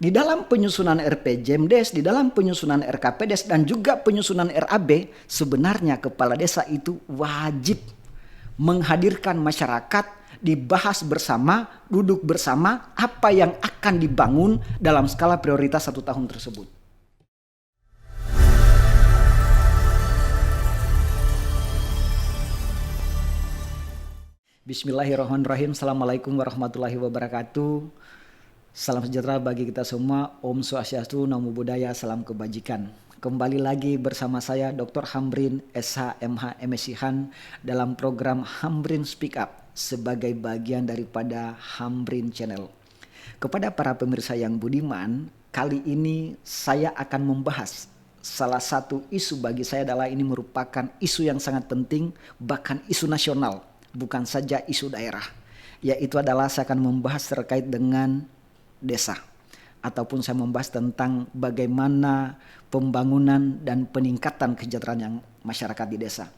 di dalam penyusunan RPJMDes, di dalam penyusunan RKPDes dan juga penyusunan RAB, sebenarnya kepala desa itu wajib menghadirkan masyarakat, dibahas bersama, duduk bersama apa yang akan dibangun dalam skala prioritas 1 tahun tersebut. Bismillahirrahmanirrahim. Assalamualaikum warahmatullahi wabarakatuh. Salam sejahtera bagi kita semua. Om Swastiastu, Namo Buddhaya, salam kebajikan. Kembali lagi bersama saya Dr. Hamrin SH MH MSc Han dalam program Hamrin Speak Up sebagai bagian daripada Hamrin Channel. Kepada para pemirsa yang budiman, kali ini saya akan membahas salah satu isu bagi saya adalah ini merupakan isu yang sangat penting, bahkan isu nasional, bukan saja isu daerah. Yaitu adalah saya akan membahas terkait dengan desa. Ataupun saya membahas tentang bagaimana pembangunan dan peningkatan kesejahteraan yang masyarakat di desa.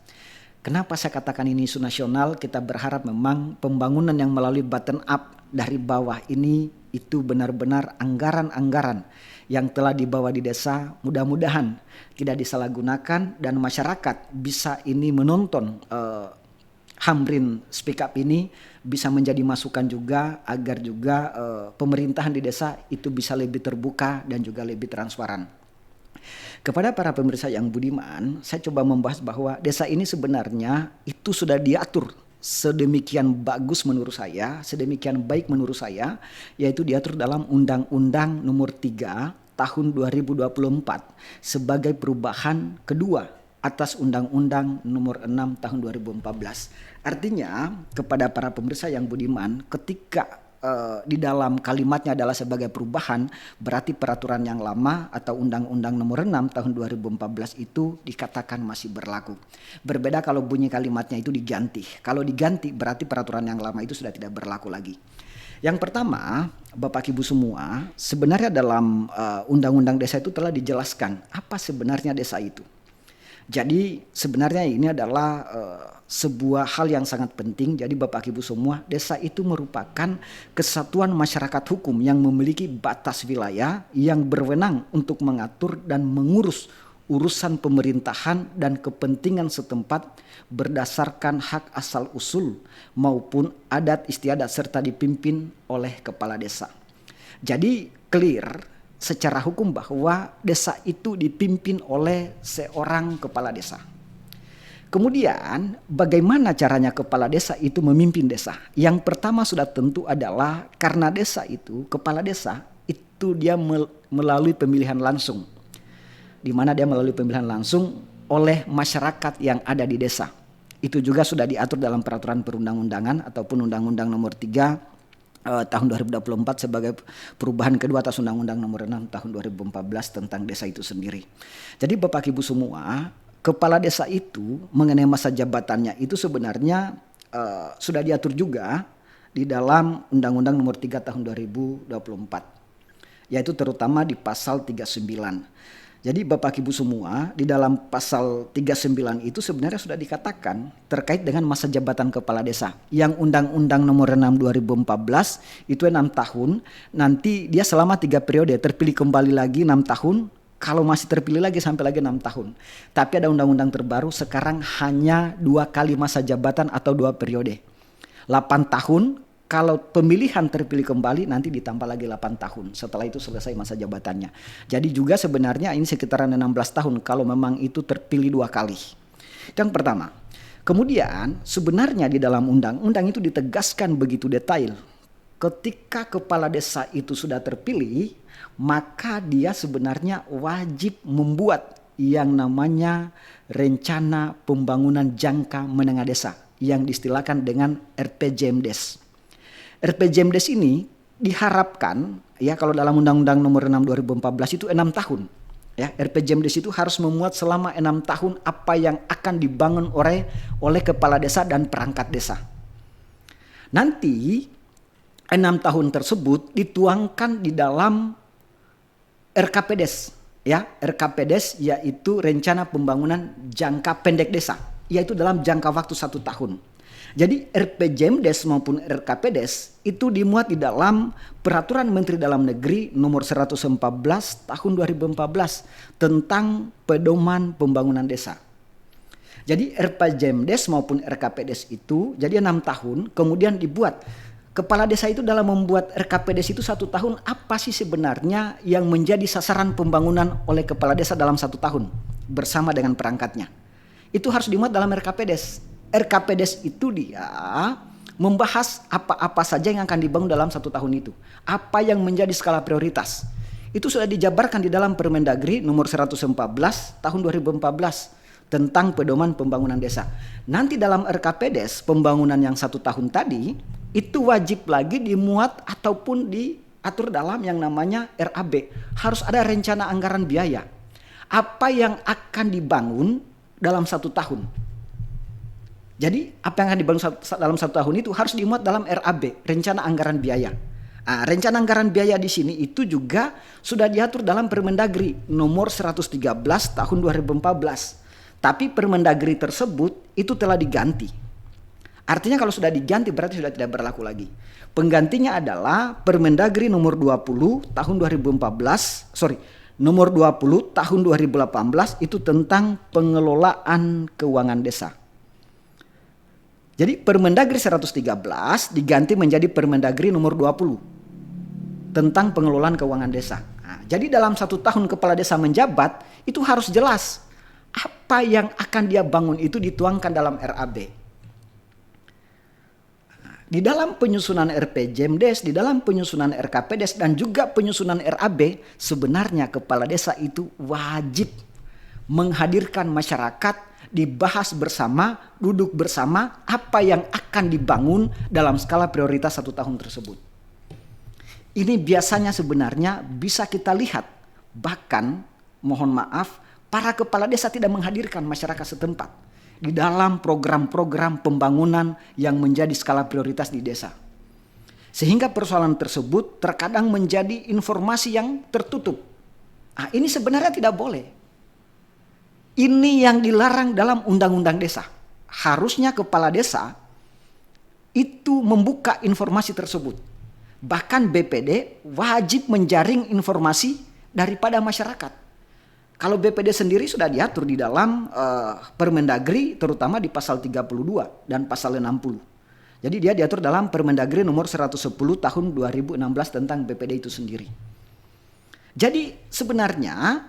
Kenapa saya katakan ini isu nasional? Kita berharap memang pembangunan yang melalui bottom up dari bawah ini itu benar-benar anggaran-anggaran yang telah dibawa di desa mudah-mudahan tidak disalahgunakan dan masyarakat bisa ini menonton Hamrin Speak Up ini bisa menjadi masukan juga agar juga pemerintahan di desa itu bisa lebih terbuka dan juga lebih transparan. Kepada para pemirsa yang budiman, saya coba membahas bahwa desa ini sebenarnya itu sudah diatur sedemikian bagus menurut saya, sedemikian baik menurut saya, yaitu diatur dalam Undang-Undang Nomor 3 Tahun 2024 sebagai perubahan kedua atas Undang-Undang Nomor 6 Tahun 2014. Artinya kepada para pemirsa yang budiman, ketika di dalam kalimatnya adalah sebagai perubahan, berarti peraturan yang lama atau Undang-Undang Nomor 6 Tahun 2014 itu dikatakan masih berlaku. Berbeda kalau bunyi kalimatnya itu diganti. Kalau diganti berarti peraturan yang lama itu sudah tidak berlaku lagi. Yang pertama, Bapak Ibu semua, sebenarnya dalam Undang-Undang Desa itu telah dijelaskan apa sebenarnya desa itu. Jadi sebenarnya ini adalah sebuah hal yang sangat penting. Jadi Bapak Ibu semua, desa itu merupakan kesatuan masyarakat hukum yang memiliki batas wilayah yang berwenang untuk mengatur dan mengurus urusan pemerintahan dan kepentingan setempat berdasarkan hak asal usul maupun adat istiadat serta dipimpin oleh kepala desa. Jadi clear secara hukum bahwa desa itu dipimpin oleh seorang kepala desa. Kemudian bagaimana caranya kepala desa itu memimpin desa? Yang pertama sudah tentu adalah karena desa itu, kepala desa itu dia melalui pemilihan langsung. Di mana dia melalui pemilihan langsung oleh masyarakat yang ada di desa. Itu juga sudah diatur dalam peraturan perundang-undangan ataupun Undang-Undang Nomor 3 tahun 2024 sebagai perubahan kedua atas Undang-Undang Nomor 6 tahun 2014 tentang desa itu sendiri. Jadi Bapak Ibu semua, kepala desa itu mengenai masa jabatannya itu sebenarnya sudah diatur juga di dalam Undang-Undang Nomor 3 tahun 2024. Yaitu terutama di pasal 39. Jadi Bapak Ibu semua, di dalam pasal 39 itu sebenarnya sudah dikatakan terkait dengan masa jabatan kepala desa. Yang Undang-Undang Nomor 6 2014 itu 6 tahun, nanti dia selama 3 periode, terpilih kembali lagi 6 tahun, kalau masih terpilih lagi sampai lagi 6 tahun. Tapi ada undang-undang terbaru sekarang hanya 2 kali masa jabatan atau 2 periode. 8 tahun. Kalau pemilihan terpilih kembali nanti ditambah lagi 8 tahun. Setelah itu selesai masa jabatannya. Jadi juga sebenarnya ini sekitaran 16 tahun kalau memang itu terpilih 2 kali. Yang pertama. Kemudian sebenarnya di dalam undang-undang itu ditegaskan begitu detail. Ketika kepala desa itu sudah terpilih, maka dia sebenarnya wajib membuat yang namanya rencana pembangunan jangka menengah desa yang diistilahkan dengan RPJMDes. RPJMDes ini diharapkan ya kalau dalam Undang-Undang Nomor 6 2014 itu 6 tahun. Ya, RPJMDes itu harus memuat selama 6 tahun apa yang akan dibangun oleh kepala desa dan perangkat desa. Nanti 6 tahun tersebut dituangkan di dalam RKPDes. Ya, RKPDes yaitu rencana pembangunan jangka pendek desa, yaitu dalam jangka waktu 1 tahun. Jadi RPJMDes maupun RKPDes itu dimuat di dalam Peraturan Menteri Dalam Negeri nomor 114 tahun 2014 tentang pedoman pembangunan desa. Jadi RPJMDes maupun RKPDes itu jadi 6 tahun, kemudian dibuat. Kepala desa itu dalam membuat RKPDes itu 1 tahun, apa sih sebenarnya yang menjadi sasaran pembangunan oleh kepala desa dalam 1 tahun bersama dengan perangkatnya. Itu harus dimuat dalam RKPDes. RKPDes itu dia membahas apa-apa saja yang akan dibangun dalam 1 tahun itu. Apa yang menjadi skala prioritas. Itu sudah dijabarkan di dalam Permendagri nomor 114 tahun 2014 tentang pedoman pembangunan desa. Nanti dalam RKPDes pembangunan yang 1 tahun tadi itu wajib lagi dimuat ataupun diatur dalam yang namanya RAB. Harus ada rencana anggaran biaya. Apa yang akan dibangun dalam 1 tahun. Jadi apa yang akan dibangun dalam 1 tahun itu harus dimuat dalam RAB, rencana anggaran biaya. Nah, rencana anggaran biaya di sini itu juga sudah diatur dalam Permendagri nomor 113 tahun 2014. Tapi Permendagri tersebut itu telah diganti. Artinya kalau sudah diganti berarti sudah tidak berlaku lagi. Penggantinya adalah Permendagri nomor 20 tahun 2014, nomor 20 tahun 2018 itu tentang pengelolaan keuangan desa. Jadi Permendagri 113 diganti menjadi Permendagri nomor 20 tentang pengelolaan keuangan desa. Nah, jadi dalam 1 tahun kepala desa menjabat itu harus jelas apa yang akan dia bangun itu dituangkan dalam RAB. Nah, di dalam penyusunan RPJMDes, di dalam penyusunan RKPDes dan juga penyusunan RAB, sebenarnya kepala desa itu wajib menghadirkan masyarakat, dibahas bersama, duduk bersama apa yang akan dibangun dalam skala prioritas 1 tahun tersebut. Ini biasanya sebenarnya bisa kita lihat, bahkan mohon maaf, para kepala desa tidak menghadirkan masyarakat setempat di dalam program-program pembangunan yang menjadi skala prioritas di desa. Sehingga persoalan tersebut terkadang menjadi informasi yang tertutup. Nah, ini sebenarnya tidak boleh. Ini yang dilarang dalam undang-undang desa. Harusnya kepala desa itu membuka informasi tersebut. Bahkan BPD wajib menjaring informasi daripada masyarakat. Kalau BPD sendiri sudah diatur di dalam Permendagri terutama di pasal 32 dan pasal 60. Jadi dia diatur dalam Permendagri nomor 110 tahun 2016 tentang BPD itu sendiri. Jadi sebenarnya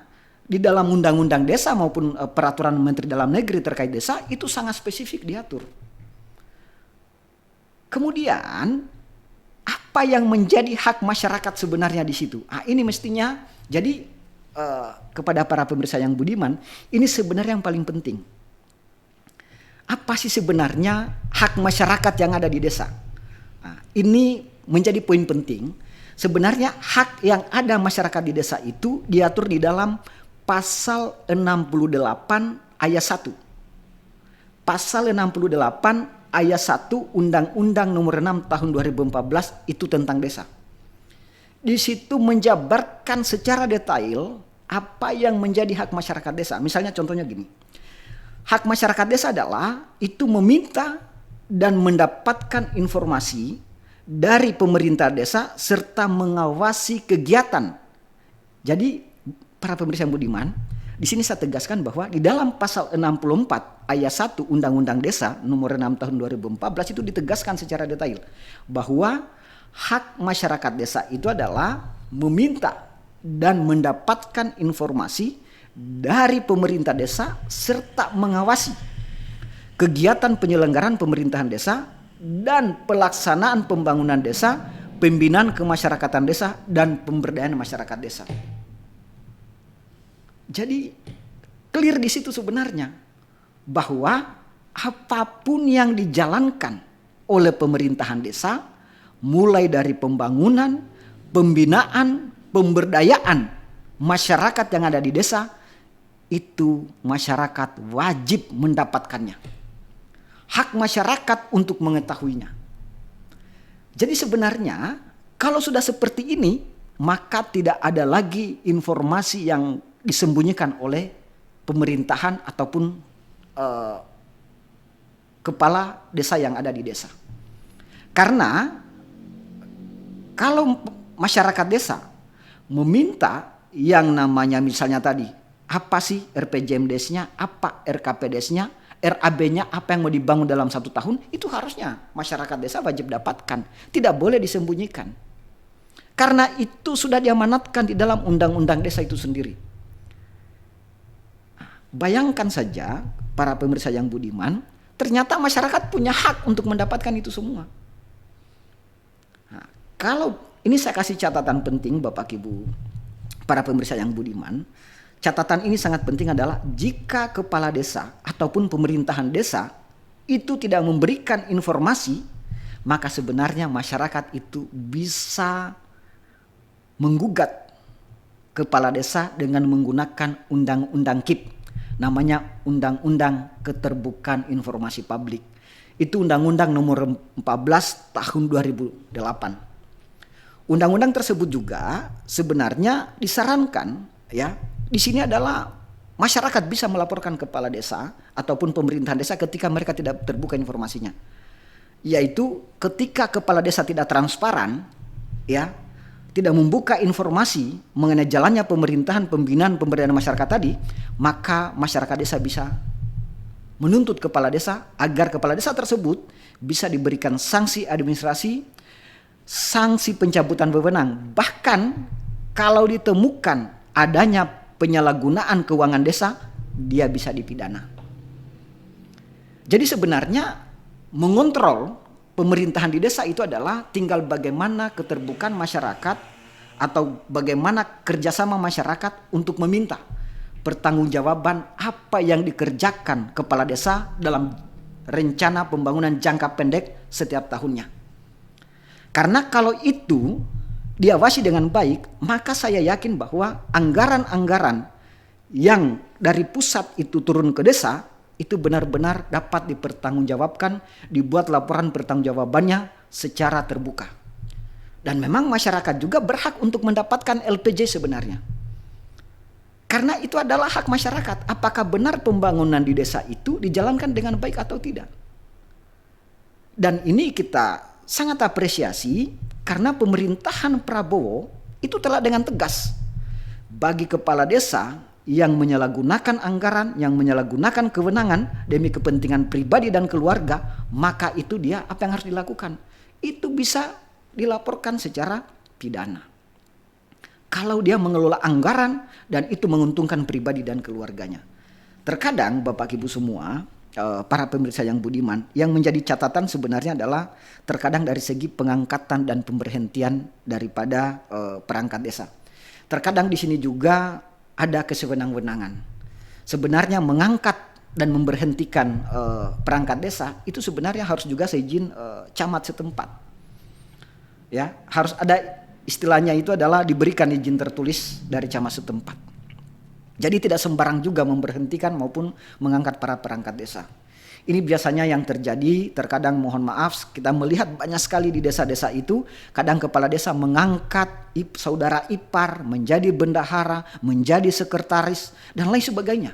di dalam undang-undang desa maupun peraturan Menteri Dalam Negeri terkait desa itu sangat spesifik diatur. Kemudian apa yang menjadi hak masyarakat sebenarnya di situ? Ah, ini mestinya jadi kepada para pemirsa yang budiman, ini sebenarnya yang paling penting. Apa sih sebenarnya hak masyarakat yang ada di desa? Nah, ini menjadi poin penting. Sebenarnya hak yang ada masyarakat di desa itu diatur di dalam Pasal 68 ayat 1. Pasal 68 ayat 1 Undang-Undang nomor 6 tahun 2014 itu tentang desa. Di situ menjabarkan secara detail apa yang menjadi hak masyarakat desa. Misalnya contohnya gini. Hak masyarakat desa adalah itu meminta dan mendapatkan informasi dari pemerintah desa serta mengawasi kegiatan. Jadi para pemirsa yang budiman, di sini saya tegaskan bahwa di dalam pasal 64 ayat 1 Undang-Undang Desa nomor 6 tahun 2014 itu ditegaskan secara detail bahwa hak masyarakat desa itu adalah meminta dan mendapatkan informasi dari pemerintah desa serta mengawasi kegiatan penyelenggaraan pemerintahan desa dan pelaksanaan pembangunan desa, pembinaan kemasyarakatan desa dan pemberdayaan masyarakat desa. Jadi clear di situ sebenarnya bahwa apapun yang dijalankan oleh pemerintahan desa, mulai dari pembangunan, pembinaan, pemberdayaan masyarakat yang ada di desa, itu masyarakat wajib mendapatkannya. Hak masyarakat untuk mengetahuinya. Jadi sebenarnya kalau sudah seperti ini, maka tidak ada lagi informasi yang disembunyikan oleh pemerintahan ataupun kepala desa yang ada di desa. Karena kalau masyarakat desa meminta yang namanya misalnya tadi, apa sih RPJMDes-nya, apa RKPDes-nya, RAB-nya, apa yang mau dibangun dalam 1 tahun, itu harusnya masyarakat desa wajib dapatkan. Tidak boleh disembunyikan. Karena itu sudah diamanatkan di dalam undang-undang desa itu sendiri. Bayangkan saja para pemirsa yang budiman, ternyata masyarakat punya hak untuk mendapatkan itu semua. Nah, kalau ini saya kasih catatan penting Bapak Ibu, para pemirsa yang budiman, catatan ini sangat penting adalah jika kepala desa ataupun pemerintahan desa itu tidak memberikan informasi, maka sebenarnya masyarakat itu bisa menggugat kepala desa dengan menggunakan undang-undang KIP. Namanya Undang-Undang Keterbukaan Informasi Publik. Itu Undang-Undang nomor 14 tahun 2008. Undang-undang tersebut juga sebenarnya disarankan ya, di sini adalah masyarakat bisa melaporkan kepala desa ataupun pemerintahan desa ketika mereka tidak terbuka informasinya. Yaitu ketika kepala desa tidak transparan ya, tidak membuka informasi mengenai jalannya pemerintahan, pembinaan, pemberdayaan masyarakat tadi, maka masyarakat desa bisa menuntut kepala desa agar kepala desa tersebut bisa diberikan sanksi administrasi, sanksi pencabutan wewenang. Bahkan kalau ditemukan adanya penyalahgunaan keuangan desa, dia bisa dipidana. Jadi sebenarnya mengontrol pemerintahan di desa itu adalah tinggal bagaimana keterbukaan masyarakat atau bagaimana kerjasama masyarakat untuk meminta pertanggungjawaban apa yang dikerjakan kepala desa dalam rencana pembangunan jangka pendek setiap tahunnya. Karena kalau itu diawasi dengan baik, maka saya yakin bahwa anggaran-anggaran yang dari pusat itu turun ke desa itu benar-benar dapat dipertanggungjawabkan, dibuat laporan pertanggungjawabannya secara terbuka. Dan memang masyarakat juga berhak untuk mendapatkan LPJ sebenarnya. Karena itu adalah hak masyarakat. Apakah benar pembangunan di desa itu dijalankan dengan baik atau tidak? Dan ini kita sangat apresiasi karena pemerintahan Prabowo itu telah dengan tegas bagi kepala desa yang menyalahgunakan anggaran, yang menyalahgunakan kewenangan demi kepentingan pribadi dan keluarga, maka itu dia apa yang harus dilakukan? Itu bisa dilaporkan secara pidana. Kalau dia mengelola anggaran dan itu menguntungkan pribadi dan keluarganya. Terkadang Bapak Ibu semua, para pemirsa yang budiman, yang menjadi catatan sebenarnya adalah terkadang dari segi pengangkatan dan pemberhentian daripada perangkat desa. Terkadang di sini juga ada kesewenang-wenangan. Sebenarnya mengangkat dan memberhentikan perangkat desa itu sebenarnya harus juga seizin camat setempat. Ya, harus ada istilahnya itu adalah diberikan izin tertulis dari camat setempat. Jadi tidak sembarang juga memberhentikan maupun mengangkat para perangkat desa. Ini biasanya yang terjadi, terkadang mohon maaf kita melihat banyak sekali di desa-desa itu, kadang kepala desa mengangkat saudara ipar menjadi bendahara, menjadi sekretaris dan lain sebagainya.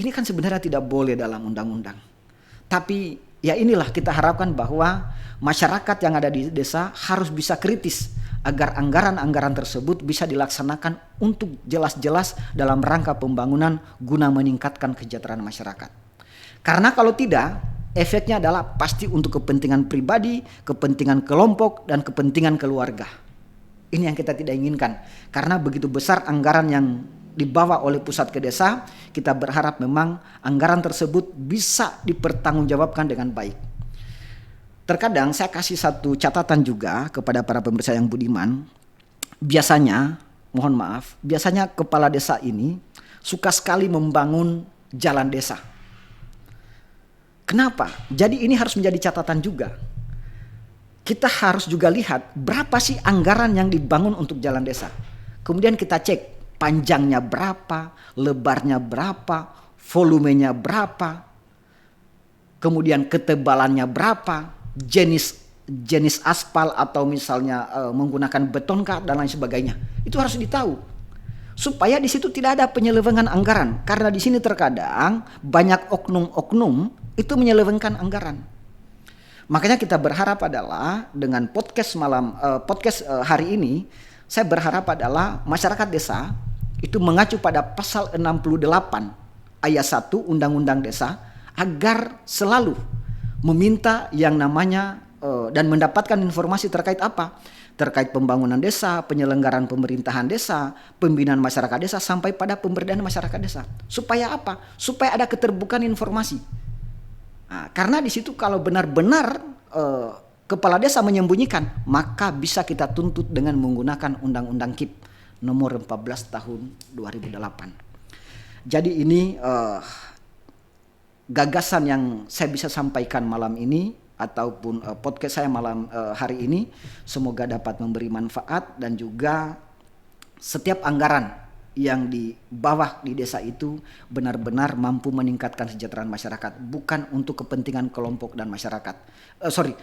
Ini kan sebenarnya tidak boleh dalam undang-undang. Tapi ya inilah kita harapkan bahwa masyarakat yang ada di desa harus bisa kritis agar anggaran-anggaran tersebut bisa dilaksanakan untuk jelas-jelas dalam rangka pembangunan guna meningkatkan kesejahteraan masyarakat. Karena kalau tidak, efeknya adalah pasti untuk kepentingan pribadi, kepentingan kelompok, dan kepentingan keluarga. Ini yang kita tidak inginkan. Karena begitu besar anggaran yang dibawa oleh pusat ke desa, kita berharap memang anggaran tersebut bisa dipertanggungjawabkan dengan baik. Terkadang saya kasih satu catatan juga kepada para pemirsa yang budiman. Biasanya, mohon maaf, biasanya kepala desa ini suka sekali membangun jalan desa. Kenapa? Jadi ini harus menjadi catatan juga. Kita harus juga lihat berapa sih anggaran yang dibangun untuk jalan desa. Kemudian kita cek panjangnya berapa, lebarnya berapa, volumenya berapa, kemudian ketebalannya berapa, jenis aspal atau misalnya menggunakan betonkah dan lain sebagainya. Itu harus ditahu. Supaya di situ tidak ada penyelewengan anggaran. Karena di sini terkadang banyak oknum-oknum itu menyelewengkan anggaran. Makanya kita berharap adalah dengan podcast hari ini, saya berharap adalah masyarakat desa itu mengacu pada pasal 68 ayat 1 Undang-Undang Desa agar selalu meminta yang namanya dan mendapatkan informasi terkait apa? Terkait pembangunan desa, penyelenggaraan pemerintahan desa, pembinaan masyarakat desa sampai pada pemberdayaan masyarakat desa. Supaya apa? Supaya ada keterbukaan informasi. Nah, karena di situ kalau benar-benar kepala desa menyembunyikan, maka bisa kita tuntut dengan menggunakan Undang-Undang KIP nomor 14 tahun 2008. Jadi ini gagasan yang saya bisa sampaikan malam ini ataupun podcast saya malam hari ini, semoga dapat memberi manfaat dan juga setiap anggaran yang di bawah di desa itu benar-benar mampu meningkatkan kesejahteraan masyarakat, bukan untuk kepentingan kelompok dan masyarakat.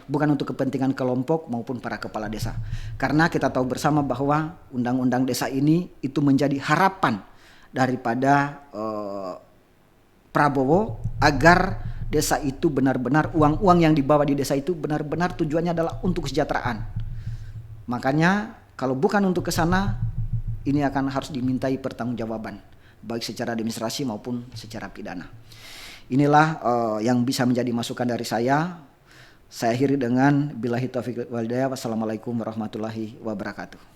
Bukan untuk kepentingan kelompok maupun para kepala desa. Karena kita tahu bersama bahwa undang-undang desa ini itu menjadi harapan daripada Prabowo agar desa itu benar-benar uang-uang yang dibawa di desa itu benar-benar tujuannya adalah untuk kesejahteraan. Makanya kalau bukan untuk ke sana, ini akan harus dimintai pertanggungjawaban baik secara administrasi maupun secara pidana. Inilah yang bisa menjadi masukan dari saya. Saya akhiri dengan billahi taufiq wal hidayah. Wassalamualaikum warahmatullahi wabarakatuh.